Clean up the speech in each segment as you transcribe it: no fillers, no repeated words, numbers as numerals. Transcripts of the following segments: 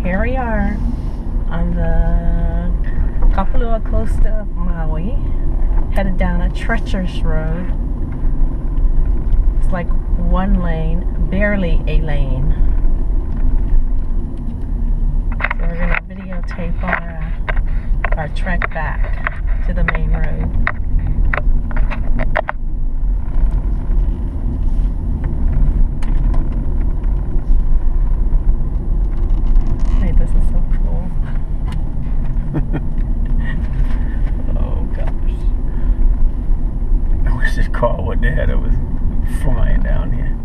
Here we are on the Kapalua coast of Maui, headed down a treacherous road. It's like one lane, barely a lane. So we're gonna videotape our trek back to the main road. This is so cool. Oh gosh. I wish this car wasn't there that was flying down here.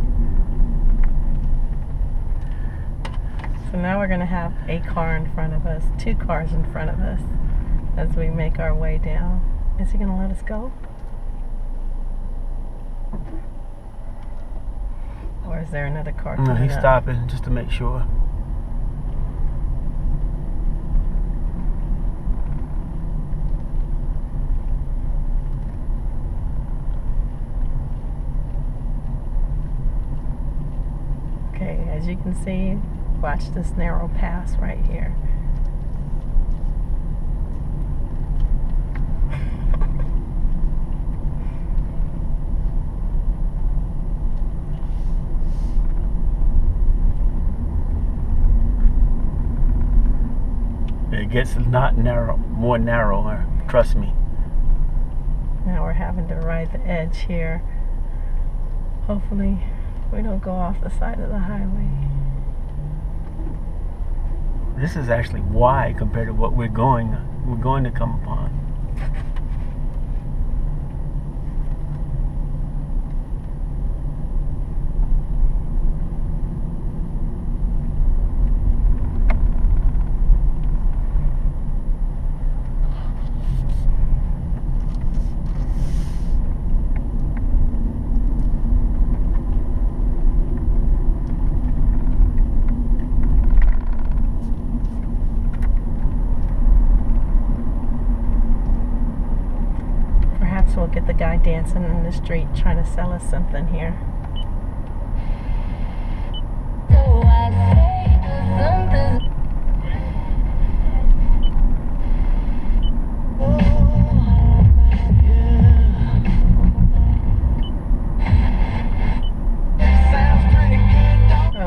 So now we're gonna have a car in front of us, two cars in front of us as we make our way down. Is he gonna let us go? Or is there another car coming No, he's up? stopping just to make sure. Okay, as you can see, watch this narrow pass right here. It gets not narrow, more narrower, trust me. Now we're having to ride the edge here. Hopefully we don't go off the side of the highway. This is actually wide compared to what we're going to come upon. We'll get the guy dancing in the street trying to sell us something here. Oh,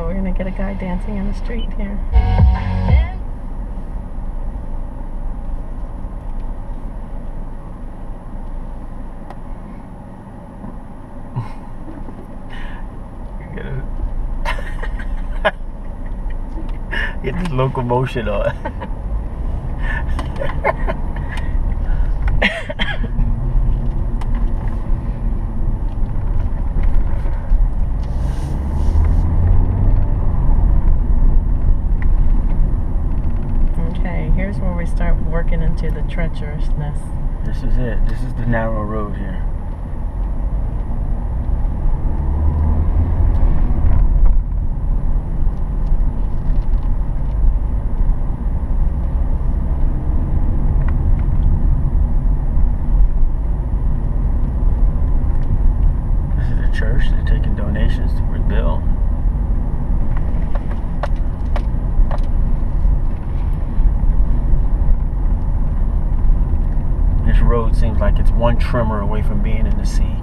we're gonna get a guy dancing in the street here. Get this locomotion on. Okay, here's where we start working into the treacherousness. This is it. This is the narrow road here. Church, they're taking donations to rebuild. This road seems like it's one trimmer away from being in the sea.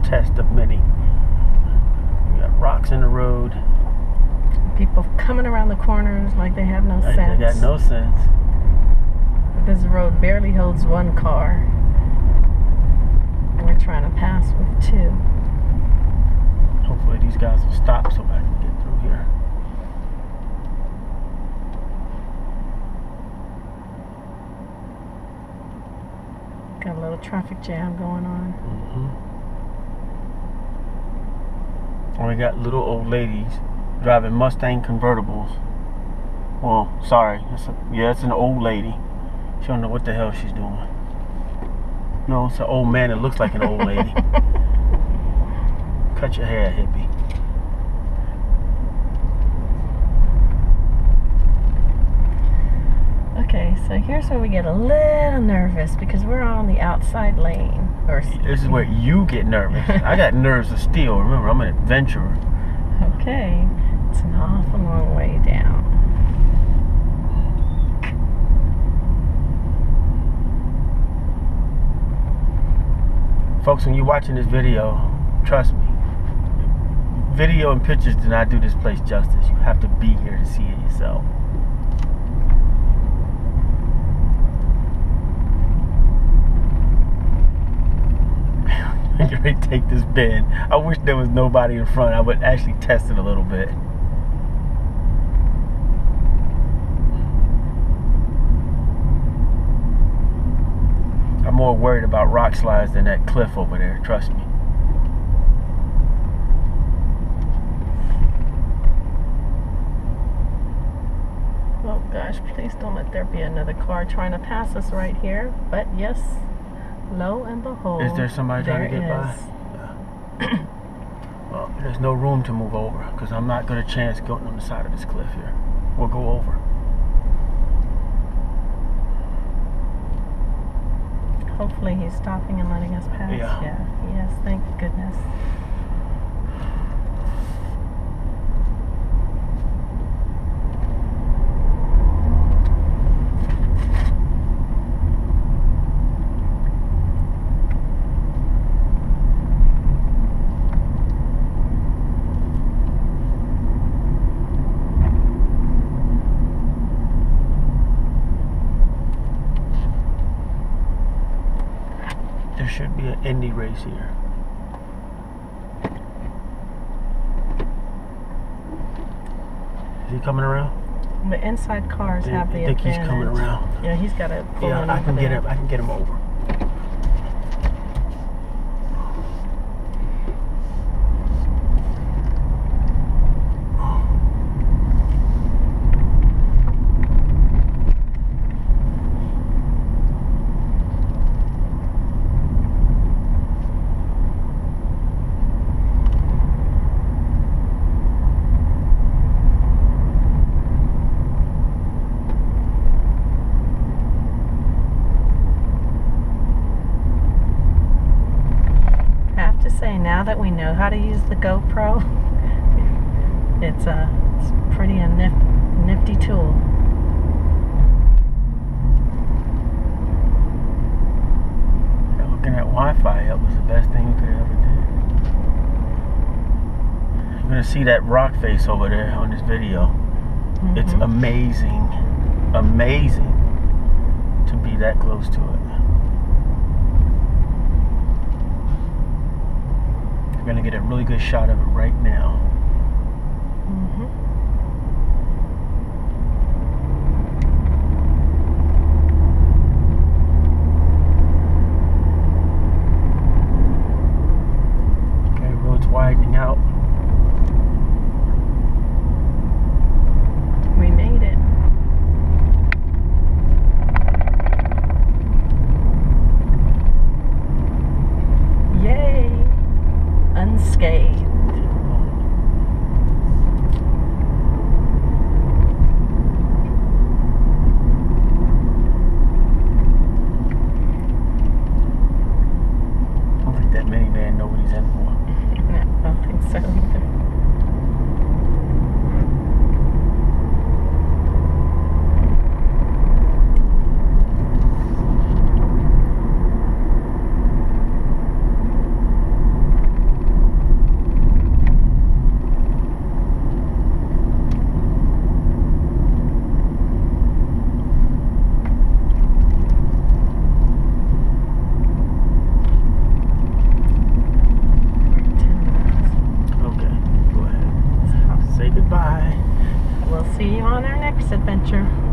Test of many. We got rocks in the road. People coming around the corners like they have no sense. They got no sense. This road barely holds one car. And we're trying Hopefully these guys will stop so I can get through here. Got a little traffic jam going on. And we got little old ladies driving Mustang convertibles. Well, sorry, it's an old lady. She don't know what the hell she's doing. No, it's an old man that looks like an old lady. Cut your hair, hippie. Okay, so here's where we get a little nervous because we're on the outside lane. This is where you get nervous. I got nerves of steel. Remember, I'm an adventurer. Okay, it's an awful long way down. Folks, when you're watching this video, trust me, video and pictures do not do this place justice. You have to be here to see it yourself. You're ready to take this bend. I wish there was nobody in front. I would actually test it a little bit. I'm more worried about rock slides than that cliff over there, trust me. Oh gosh, please don't let there be another car trying to pass us right here. But yes, lo and behold, is there somebody trying to get by? Yeah. Well, there's no room to move over because I'm not going to chance going on the side of this cliff here. We'll go over. Hopefully he's stopping and letting us pass. Yeah. Yes, thank goodness. There should be an Indy race here. Is he coming around? The inside cars have the advantage. I think he's coming around. Yeah, he's got to pull in. I can get him. I can get him over. Now that we know how to use the GoPro, it's pretty a nifty tool. Yeah, looking at Wi-Fi, that was the best thing we could ever do. You're gonna see that rock face over there on this video. Mm-hmm. It's amazing, amazing to be that close to it. We're gonna get a really good shot of it right now. Okay, road's widening out. We made it. Yay! Unscathed. I don't think that minivan knows what he's in for. No, I don't think so either. Okay. see you on our next adventure.